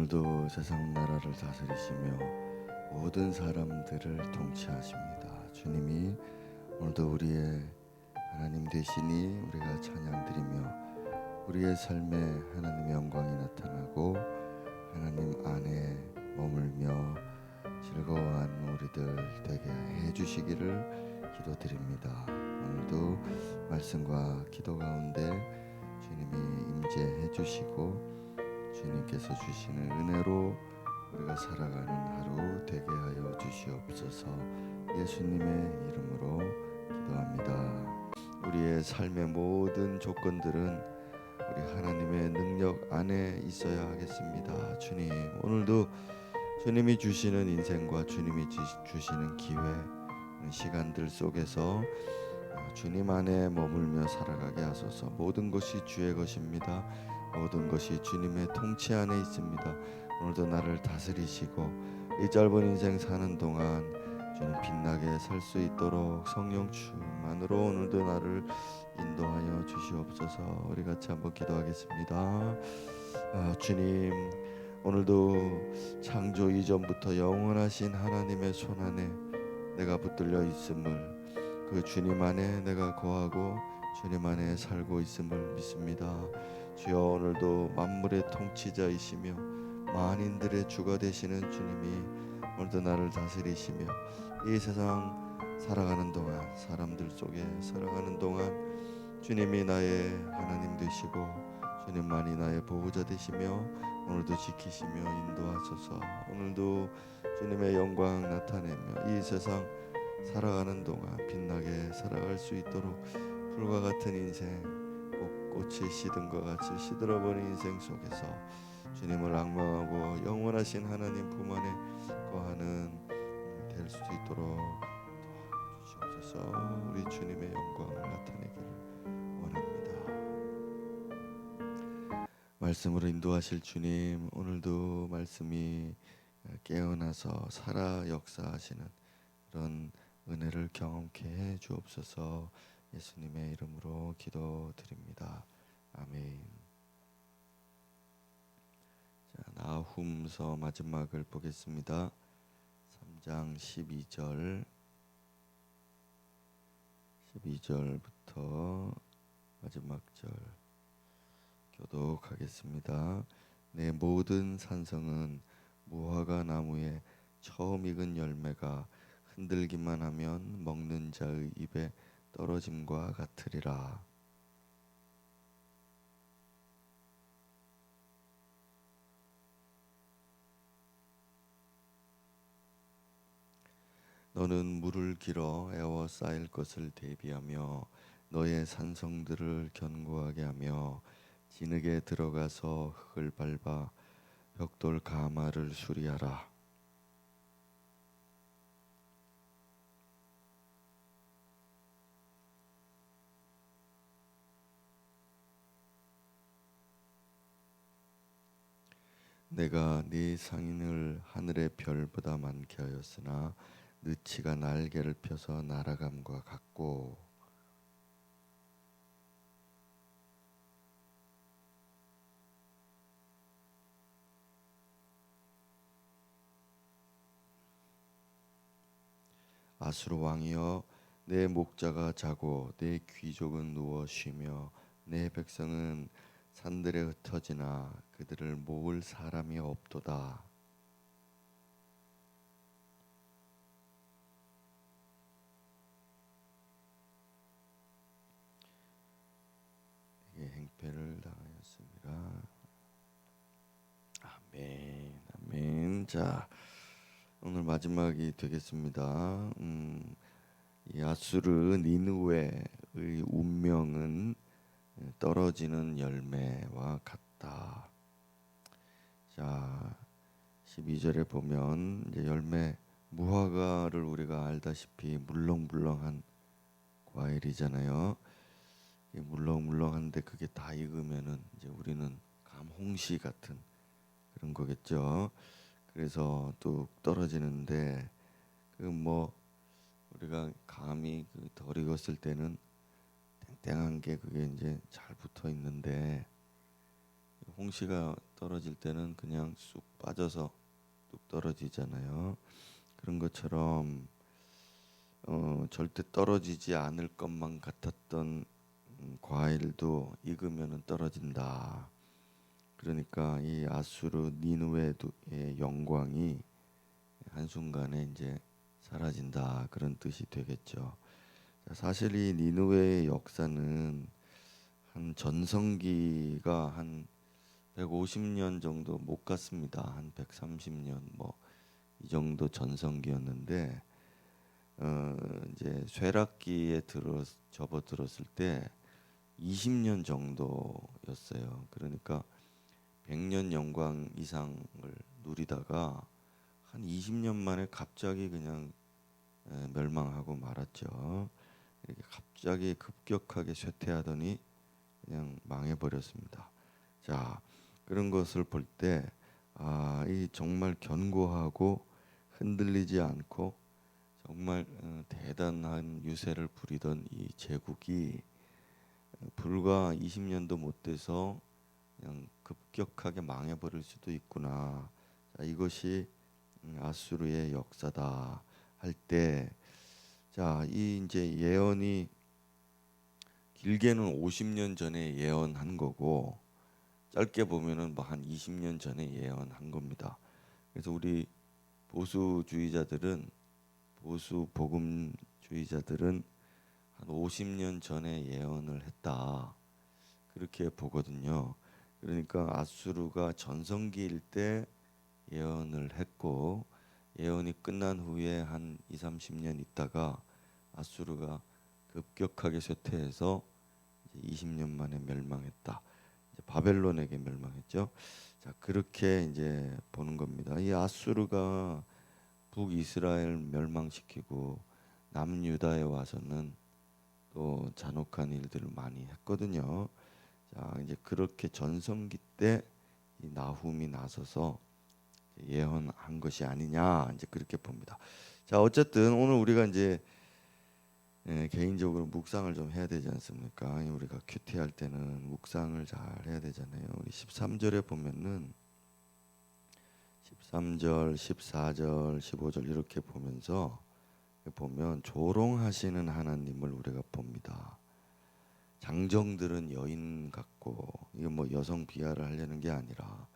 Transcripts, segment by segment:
오늘도 세상 나라를 다스리시며 모든 사람들을 통치하십니다. 주님이 오늘도 우리의 하나님 되시니 우리가 찬양드리며 우리의 삶에 하나님의 영광이 나타나고 하나님 안에 머물며 즐거워하는 우리들 되게 해주시기를 기도드립니다. 오늘도 말씀과 기도 가운데 주님이 임재해 주시고 주님께서 주시는 은혜로 우리가 살아가는 하루 되게 하여 주시옵소서. 예수님의 이름으로 기도합니다. 우리의 삶의 모든 조건들은 우리 하나님의 능력 안에 있어야 하겠습니다. 주님, 오늘도 주님이 주시는 인생과 주님이 주시는 기회, 시간들 속에서 주님 안에 머물며 살아가게 하소서. 모든 것이 주의 것입니다. 모든 것이 주님의 통치 안에 있습니다. 오늘도 나를 다스리시고 이 짧은 인생 사는 동안 주님 빛나게 살 수 있도록 성령 충만으로 오늘도 나를 인도하여 주시옵소서. 우리 같이 한번 기도하겠습니다. 주님, 오늘도 창조 이전부터 영원하신 하나님의 손 안에 내가 붙들려 있음을, 그 주님 안에 내가 거하고 주님 안에 살고 있음을 믿습니다. 주여, 오늘도 만물의 통치자이시며 만인들의 주가 되시는 주님이 오늘도 나를 다스리시며 이 세상 살아가는 동안, 사람들 속에 살아가는 동안 주님이 나의 하나님 되시고 주님만이 나의 보호자 되시며 오늘도 지키시며 인도하소서. 오늘도 주님의 영광 나타내며 이 세상 살아가는 동안 빛나게 살아갈 수 있도록 불과 같은 인생, 꽃이 시든 것 같이 시들어버린 인생 속에서 주님을 앙망하고 영원하신 하나님 품 안에 거하는 될 수 있도록 도와주시옵소서. 우리 주님의 영광을 나타내기를 원합니다. 말씀으로 인도하실 주님, 오늘도 말씀이 깨어나서 살아 역사하시는 그런 은혜를 경험케 해 주옵소서. 예수님의 이름으로 기도드립니다. 아멘. 자, 나훔서 마지막을 보겠습니다. 3장 12절부터 마지막 절 교독하겠습니다. 내 모든 산성은 무화과 나무에 처음 익은 열매가 흔들기만 하면 먹는 자의 입에 떨어짐과 같으리라. 너는 물을 길어 에워싸일 것을 대비하며 너의 산성들을 견고하게 하며 진흙에 들어가서 흙을 밟아 벽돌 가마를 수리하라. 내가 네 상인을 하늘의 별보다 많게 하였으나 느치가 날개를 펴서 날아감과 같고, 아수르 왕이여, 내 목자가 자고 내 귀족은 누워 쉬며 내 백성은 산들에 흩어지나 그들을 모을 사람이 없도다. 행패를 당하였습니다. 아멘, 아멘. 자, 오늘 마지막이 되겠습니다. 이 아수르 니느웨의 운명은 떨어지는 열매와 같다. 자, 12절에 보면 이제 열매, 무화과를 우리가 알다시피 물렁물렁한 과일이잖아요. 물렁물렁한데 그게 다 익으면은 이제 우리는 감홍시 같은 그런 거겠죠. 그래서 뚝 떨어지는데 그 뭐 우리가 감이 덜 익었을 때는 땡땡한 게 그게 이제 잘 붙어 있는데 홍시가 떨어질 때는 그냥 쑥 빠져서 뚝 떨어지잖아요. 그런 것처럼 절대 떨어지지 않을 것만 같았던 과일도 익으면은 떨어진다. 그러니까 이 아수르 니느웨의 영광이 한순간에 이제 사라진다, 그런 뜻이 되겠죠. 사실 이 니느웨의 역사는 한 전성기가 한 150년 정도 못 갔습니다. 한 130년 뭐 이 정도 전성기였는데 이제 쇠락기에 접어들었을 때 20년 정도였어요. 그러니까 100년 영광 이상을 누리다가 한 20년 만에 갑자기 그냥 멸망하고 말았죠. 이렇게 갑자기 급격하게 쇠퇴하더니 그냥 망해버렸습니다. 자, 그런 것을 볼 때 이 정말 견고하고 흔들리지 않고 정말 대단한 유세를 부리던 이 제국이 불과 20년도 못 돼서 그냥 급격하게 망해버릴 수도 있구나. 자, 이것이 아수르의 역사다 할 때, 자, 이 이제 예언이 길게는 50년 전에 예언한 거고 짧게 보면은 뭐 한 20년 전에 예언한 겁니다. 그래서 우리 보수 복음주의자들은 한 50년 전에 예언을 했다, 그렇게 보거든요. 그러니까 아수르가 전성기일 때 예언을 했고 예언이 끝난 후에 한 2, 30년 있다가 아수르가 급격하게 쇠퇴해서 20년 만에 멸망했다. 이제 바벨론에게 멸망했죠. 자, 그렇게 이제 보는 겁니다. 이 아수르가 북이스라엘 멸망시키고 남유다에 와서는 또 잔혹한 일들을 많이 했거든요. 자, 이제 그렇게 전성기 때 이 나훔이 나서서 예언한 것이 아니냐, 이제 그렇게 봅니다. 자, 어쨌든 오늘 우리가 이제 개인적으로 묵상을 좀 해야 되지 않습니까? 우리가 큐티할 때는 묵상을 잘 해야 되잖아요. 우리 13절에 보면은 13절, 14절, 15절 이렇게 보면서 보면 조롱하시는 하나님을 우리가 봅니다. 장정들은 여인 같고, 이거 뭐 여성 비하를 하려는 게 아니라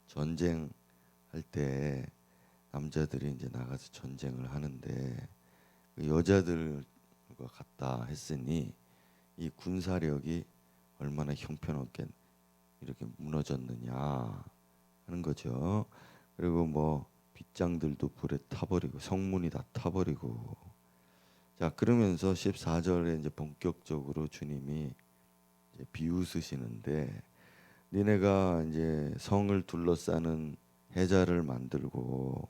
전쟁할 때 남자들이 이제 나가서 전쟁을 하는데 그 여자들과 같다 했으니 이 군사력이 얼마나 형편없게 이렇게 무너졌느냐 하는 거죠. 그리고 뭐 빗장들도 불에 타버리고 성문이 다 타버리고. 자, 그러면서 14절에 이제 본격적으로 주님이 이제 비웃으시는데, 니네가 이제 성을 둘러싸는 해자를 만들고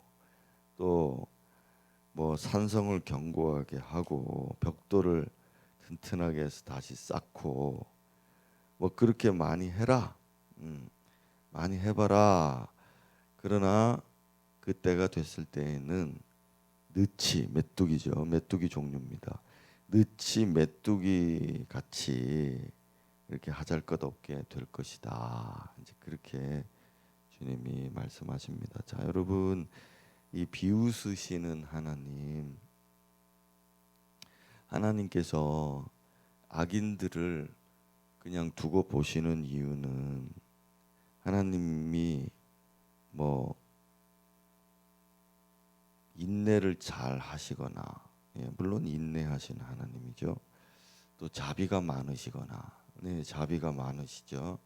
또 뭐 산성을 견고하게 하고 벽돌을 튼튼하게 해서 다시 쌓고 뭐 그렇게 많이 해라, 많이 해봐라. 그러나 그때가 됐을 때에는 느치, 메뚜기죠. 메뚜기 종류입니다. 느치 메뚜기 같이 이렇게 하잘것없게 될 것이다. 이제 그렇게 주님이 말씀하십니다. 자, 여러분, 이 비웃으시는 하나님께서 악인들을 그냥 두고 보시는 이유는 하나님이 뭐 인내를 잘 하시거나, 물론 인내하시는 하나님이죠. 또 자비가 많으시거나, 자비가 많으시죠.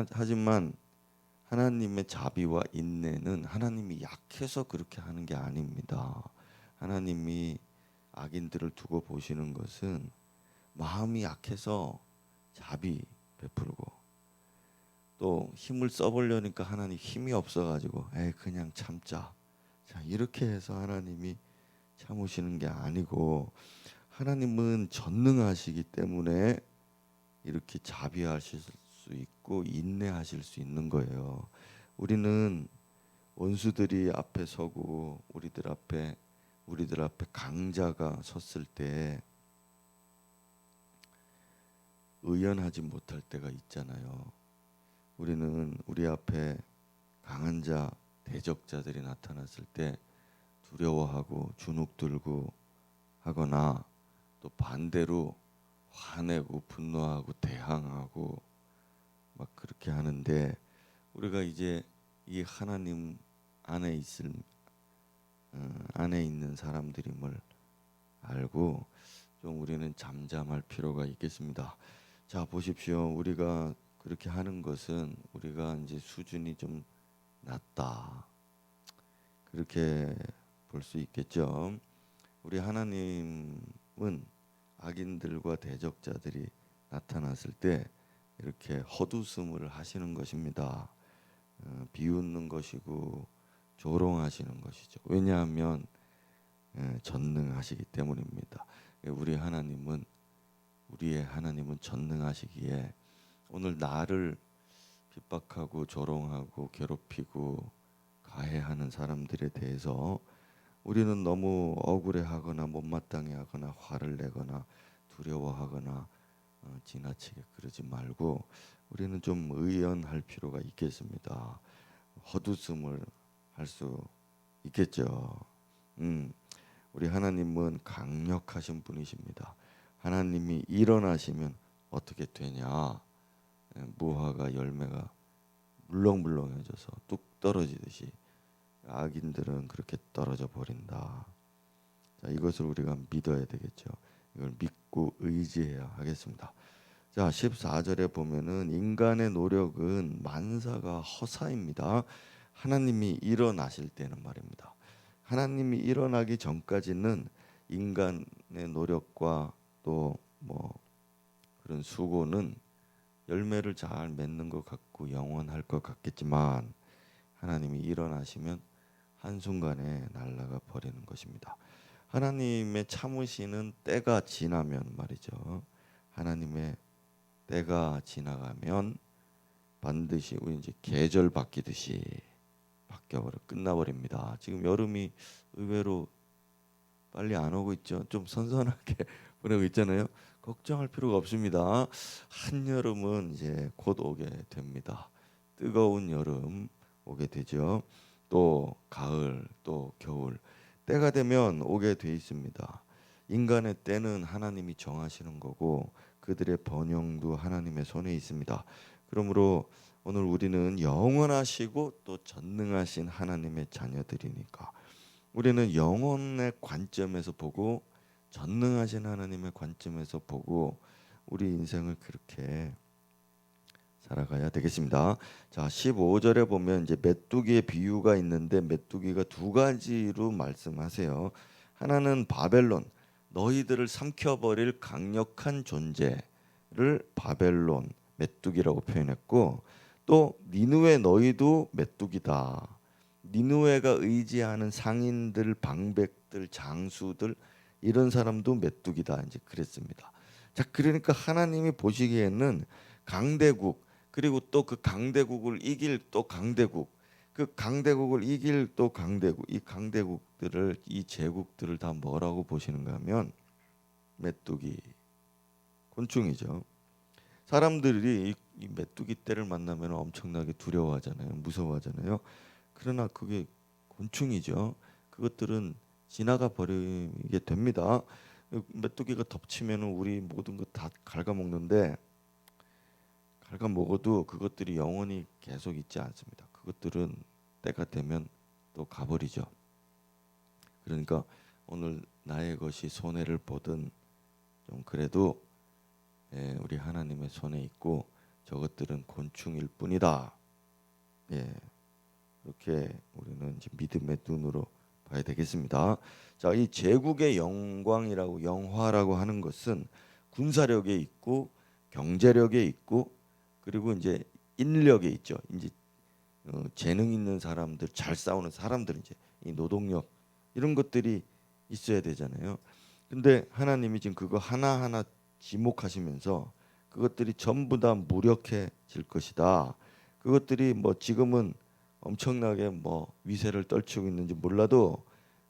하지만 하나님의 자비와 인내는 하나님이 약해서 그렇게 하는 게 아닙니다. 하나님이 악인들을 두고 보시는 것은 마음이 약해서 자비 베풀고, 또 힘을 써보려니까 하나님 힘이 없어가지고 그냥 참자. 자, 이렇게 해서 하나님이 참으시는 게 아니고 하나님은 전능하시기 때문에 이렇게 자비하실 수 있고 인내하실 수 있는 거예요. 우리는 원수들이 앞에 서고 우리들 앞에 강자가 섰을 때 의연하지 못할 때가 있잖아요. 우리는 우리 앞에 강한 자, 대적자들이 나타났을 때 두려워하고 주눅들고 하거나 또 반대로 화내고 분노하고 대항하고 막 그렇게 하는데, 우리가 이제 이 하나님 안에 안에 있는 사람들임을 알고 좀 우리는 잠잠할 필요가 있겠습니다. 자, 보십시오. 우리가 그렇게 하는 것은 우리가 이제 수준이 좀 낮다, 그렇게 볼 수 있겠죠. 우리 하나님은 악인들과 대적자들이 나타났을 때 이렇게 헛웃음을 하시는 것입니다. 비웃는 것이고 조롱하시는 것이죠. 왜냐하면 전능하시기 때문입니다. 우리의 하나님은 전능하시기에 오늘 나를 핍박하고 조롱하고 괴롭히고 가해하는 사람들에 대해서 우리는 너무 억울해하거나 못마땅해 하거나 화를 내거나 두려워하거나 지나치게 그러지 말고 우리는 좀 의연할 필요가 있겠습니다. 헛웃음을 할 수 있겠죠. 우리 하나님은 강력하신 분이십니다. 하나님이 일어나시면 어떻게 되냐? 무화과 열매가 물렁물렁해져서 뚝 떨어지듯이 악인들은 그렇게 떨어져 버린다. 자, 이것을 우리가 믿어야 되겠죠. 이걸 믿고 의지해야 하겠습니다. 자, 14절에 보면은 인간의 노력은 만사가 허사입니다. 하나님이 일어나실 때는 말입니다. 하나님이 일어나기 전까지는 인간의 노력과 또 뭐 그런 수고는 열매를 잘 맺는 것 같고 영원할 것 같겠지만, 하나님이 일어나시면 한순간에 날아가 버리는 것입니다. 하나님의 참으시는 때가 지나면 말이죠. 하나님의 때가 지나가면 반드시 우리 이제 계절 바뀌듯이 끝나버립니다. 지금 여름이 의외로 빨리 안 오고 있죠. 좀 선선하게 보내고 있잖아요. 걱정할 필요가 없습니다. 한여름은 이제 곧 오게 됩니다. 뜨거운 여름 오게 되죠. 또 가을, 또 겨울, 때가 되면 오게 돼 있습니다. 인간의 때는 하나님이 정하시는 거고 그들의 번영도 하나님의 손에 있습니다. 그러므로 오늘 우리는 영원하시고 또 전능하신 하나님의 자녀들이니까 우리는 영혼의 관점에서 보고 전능하신 하나님의 관점에서 보고 우리 인생을 그렇게 살아가야 되겠습니다. 자, 15절에 보면 이제 메뚜기의 비유가 있는데 메뚜기가 두 가지로 말씀하세요. 하나는 바벨론, 너희들을 삼켜버릴 강력한 존재를 바벨론, 메뚜기라고 표현했고, 또 니느웨 너희도 메뚜기다. 니느웨가 의지하는 상인들, 방백들, 장수들 이런 사람도 메뚜기다 이제 그랬습니다. 자, 그러니까 하나님이 보시기에는 강대국, 그리고 또 그 강대국을 이길 또 강대국, 그 강대국을 이길 또 강대국, 이 강대국들을, 이 제국들을 다 뭐라고 보시는가 하면 메뚜기, 곤충이죠. 사람들이 이 메뚜기 떼를 만나면 엄청나게 두려워하잖아요. 무서워하잖아요. 그러나 그게 곤충이죠. 그것들은 지나가 버리게 됩니다. 메뚜기가 덮치면 우리 모든 것 다 갉아먹는데, 갉아먹어도 그것들이 영원히 계속 있지 않습니다. 그것들은 때가 되면 또 가버리죠. 그러니까 오늘 나의 것이 손해를 보든 좀 그래도 우리 하나님의 손에 있고 저것들은 곤충일 뿐이다. 이렇게 우리는 이제 믿음의 눈으로 봐야 되겠습니다. 자, 이 제국의 영광이라고, 영화라고 하는 것은 군사력에 있고 경제력에 있고 그리고 이제 인력에 있죠. 이제 재능 있는 사람들, 잘 싸우는 사람들, 이제 이 노동력 이런 것들이 있어야 되잖아요. 근데 하나님이 지금 그거 하나하나 지목하시면서 그것들이 전부 다 무력해질 것이다. 그것들이 뭐 지금은 엄청나게 뭐 위세를 떨치고 있는지 몰라도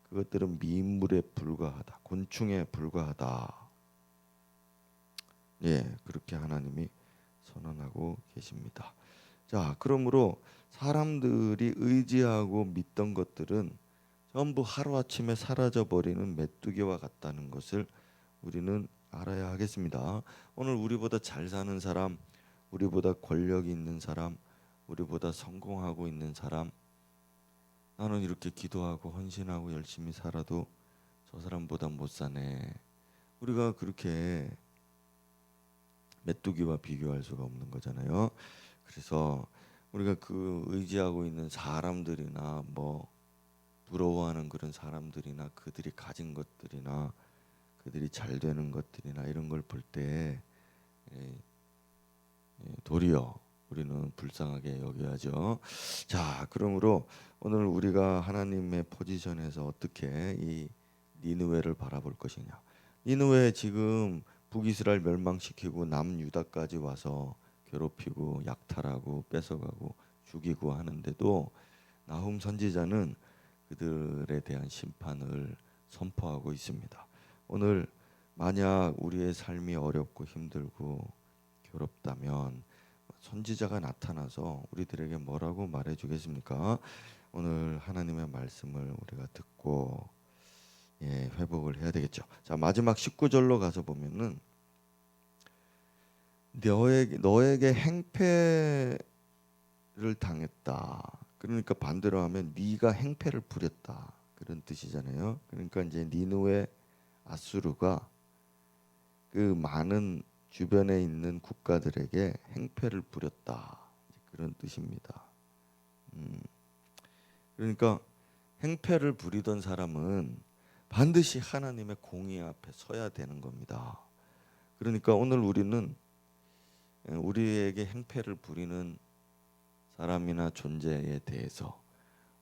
그것들은 미인물에 불과하다, 곤충에 불과하다. 그렇게 하나님이 선언하고 계십니다. 자, 그러므로 사람들이 의지하고 믿던 것들은 전부 하루아침에 사라져 버리는 메뚜기와 같다는 것을 우리는 알아야 하겠습니다. 오늘 우리보다 잘 사는 사람, 우리보다 권력이 있는 사람, 우리보다 성공하고 있는 사람, 나는 이렇게 기도하고 헌신하고 열심히 살아도 저 사람보다 못 사네. 우리가 그렇게 메뚜기와 비교할 수가 없는 거잖아요. 그래서 우리가 그 의지하고 있는 사람들이나 뭐 부러워하는 그런 사람들이나 그들이 가진 것들이나 그들이 잘 되는 것들이나 이런 걸 볼 때 도리어 우리는 불쌍하게 여겨야죠. 자, 그러므로 오늘 우리가 하나님의 포지션에서 어떻게 이 니느웨를 바라볼 것이냐. 니느웨 지금 북이스라엘 멸망시키고 남유다까지 와서 괴롭히고 약탈하고 뺏어가고 죽이고 하는데도 나훔 선지자는 그들에 대한 심판을 선포하고 있습니다. 오늘 만약 우리의 삶이 어렵고 힘들고 괴롭다면 선지자가 나타나서 우리들에게 뭐라고 말해주겠습니까? 오늘 하나님의 말씀을 우리가 듣고 회복을 해야 되겠죠. 자, 마지막 19절로 가서 보면은 너에게 행패를 당했다. 그러니까 반대로 하면 네가 행패를 부렸다. 그런 뜻이잖아요. 그러니까 이제 니느웨 아수르가 그 많은 주변에 있는 국가들에게 행패를 부렸다. 그런 뜻입니다. 그러니까 행패를 부리던 사람은 반드시 하나님의 공의 앞에 서야 되는 겁니다. 그러니까 오늘 우리는 우리에게 행패를 부리는 사람이나 존재에 대해서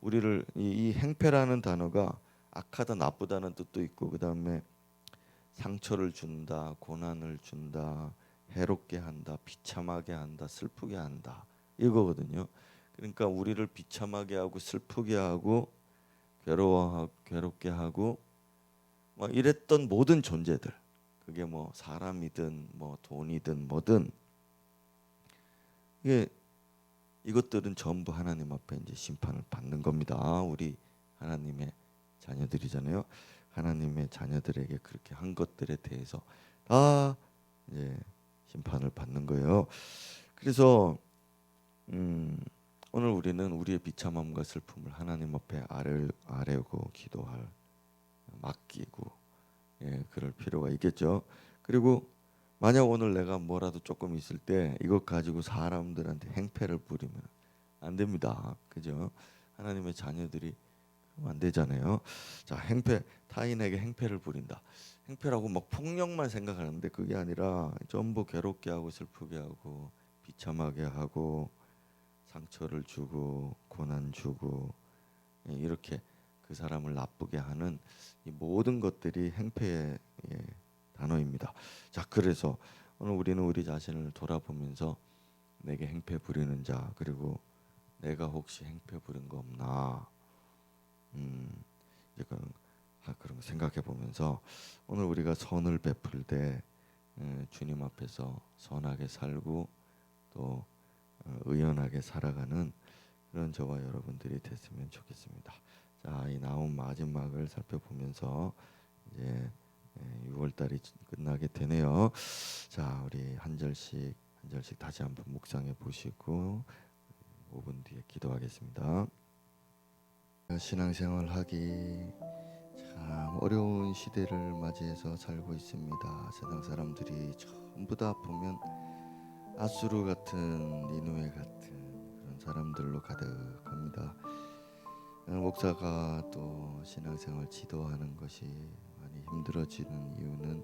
우리를 이 행패라는 단어가 악하다 나쁘다는 뜻도 있고 그다음에 상처를 준다, 고난을 준다, 해롭게 한다, 비참하게 한다, 슬프게 한다 이거거든요. 그러니까 우리를 비참하게 하고 슬프게 하고 괴롭게 하고 뭐 이랬던 모든 존재들, 그게 뭐 사람이든 뭐 돈이든 뭐든 이것들은 전부 하나님 앞에 이제 심판을 받는 겁니다. 우리 하나님의 자녀들이잖아요. 하나님의 자녀들에게 그렇게 한 것들에 대해서 다 이제 심판을 받는 거예요. 그래서 오늘 우리는 우리의 비참함과 슬픔을 하나님 앞에 아뢰고 기도할 맡기고 그럴 필요가 있겠죠. 그리고 만약 오늘 내가 뭐라도 조금 있을 때 이것 가지고 사람들한테 행패를 부리면 안 됩니다. 그죠? 하나님의 자녀들이 그러면 안 되잖아요. 자, 타인에게 행패를 부린다. 행패라고 막 폭력만 생각하는데 그게 아니라 전부 괴롭게 하고 슬프게 하고 비참하게 하고 상처를 주고 고난 주고 이렇게 그 사람을 나쁘게 하는 이 모든 것들이 행패의 단어입니다. 자, 그래서 오늘 우리는 우리 자신을 돌아보면서 내게 행패 부리는 자 그리고 내가 혹시 행패 부린 거 없나 이제 그런 거 생각해 보면서 오늘 우리가 선을 베풀 때 주님 앞에서 선하게 살고 또 의연하게 살아가는 그런 저와 여러분들이 됐으면 좋겠습니다. 자, 이 나온 마지막을 살펴보면서 이제 6월 달이 끝나게 되네요. 자, 우리 한 절씩 다시 한번 묵상해 보시고 5분 뒤에 기도하겠습니다. 신앙생활 하기 참 어려운 시대를 맞이해서 살고 있습니다. 세상 사람들이 전부 다 보면 아수르 같은 니느웨 같은 그런 사람들로 가득합니다. 목사가 또 신앙생활 지도하는 것이 많이 힘들어지는 이유는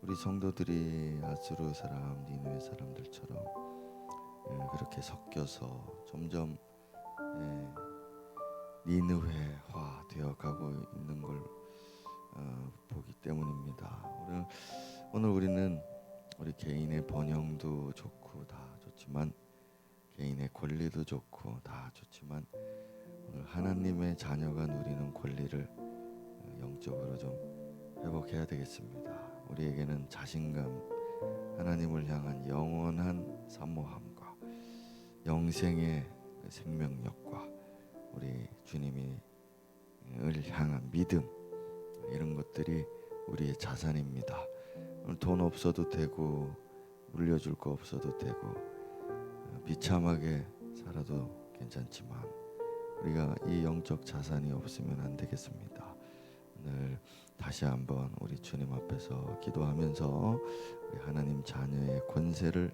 우리 성도들이 아수르 사람, 니느웨 사람들처럼 그렇게 섞여서 점점 니느웨화 되어가고 있는 걸 보기 때문입니다. 오늘 우리는 우리 개인의 번영도 좋고 다 좋지만 개인의 권리도 좋고 다 좋지만 오늘 하나님의 자녀가 누리는 권리를 영적으로 좀 회복해야 되겠습니다. 우리에게는 자신감, 하나님을 향한 영원한 사모함과 영생의 생명력과 우리 주님이 을 향한 믿음, 이런 것들이 우리의 자산입니다. 오늘 돈 없어도 되고 물려줄 거 없어도 되고 비참하게 살아도 괜찮지만 우리가 이 영적 자산이 없으면 안 되겠습니다. 오늘 다시 한번 우리 주님 앞에서 기도하면서 우리 하나님 자녀의 권세를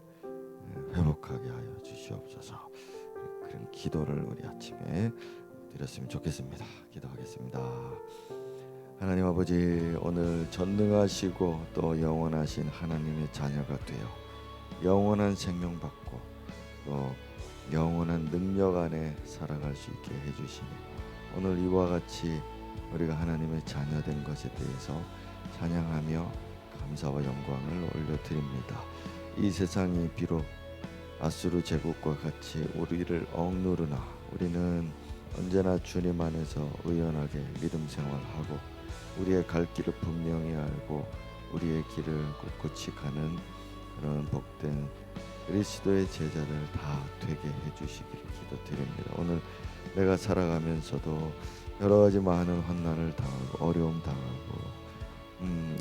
회복하게 하여 주시옵소서. 그런 기도를 우리 아침에 드렸으면 좋겠습니다. 기도하겠습니다. 하나님 아버지, 오늘 전능하시고 또 영원하신 하나님의 자녀가 되어 영원한 생명 받고 또 영원한 능력 안에 살아갈 수 있게 해주시니 오늘 이와 같이 우리가 하나님의 자녀된 것에 대해서 찬양하며 감사와 영광을 올려드립니다. 이 세상이 비록 아수르 제국과 같이 우리를 억누르나 우리는 언제나 주님 안에서 의연하게 믿음 생활하고 우리의 갈 길을 분명히 알고 우리의 길을 꿋꿋이 가는 그런 복된 그리스도의 제자를 다 되게 해주시기를 기도드립니다. 오늘 내가 살아가면서도 여러 가지 많은 환난을 당하고 어려움 당하고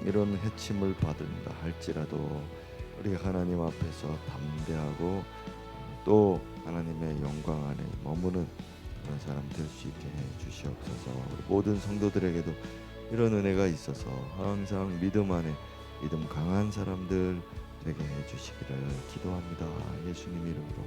이런 해침을 받는다 할지라도 우리 하나님 앞에서 담대하고 또 하나님의 영광 안에 머무는 그런 사람 될 수 있게 해주시옵소서. 우리 모든 성도들에게도 이런 은혜가 있어서 항상 믿음 안에 믿음 강한 사람들 되게 해주시기를 기도합니다. 예수님 이름으로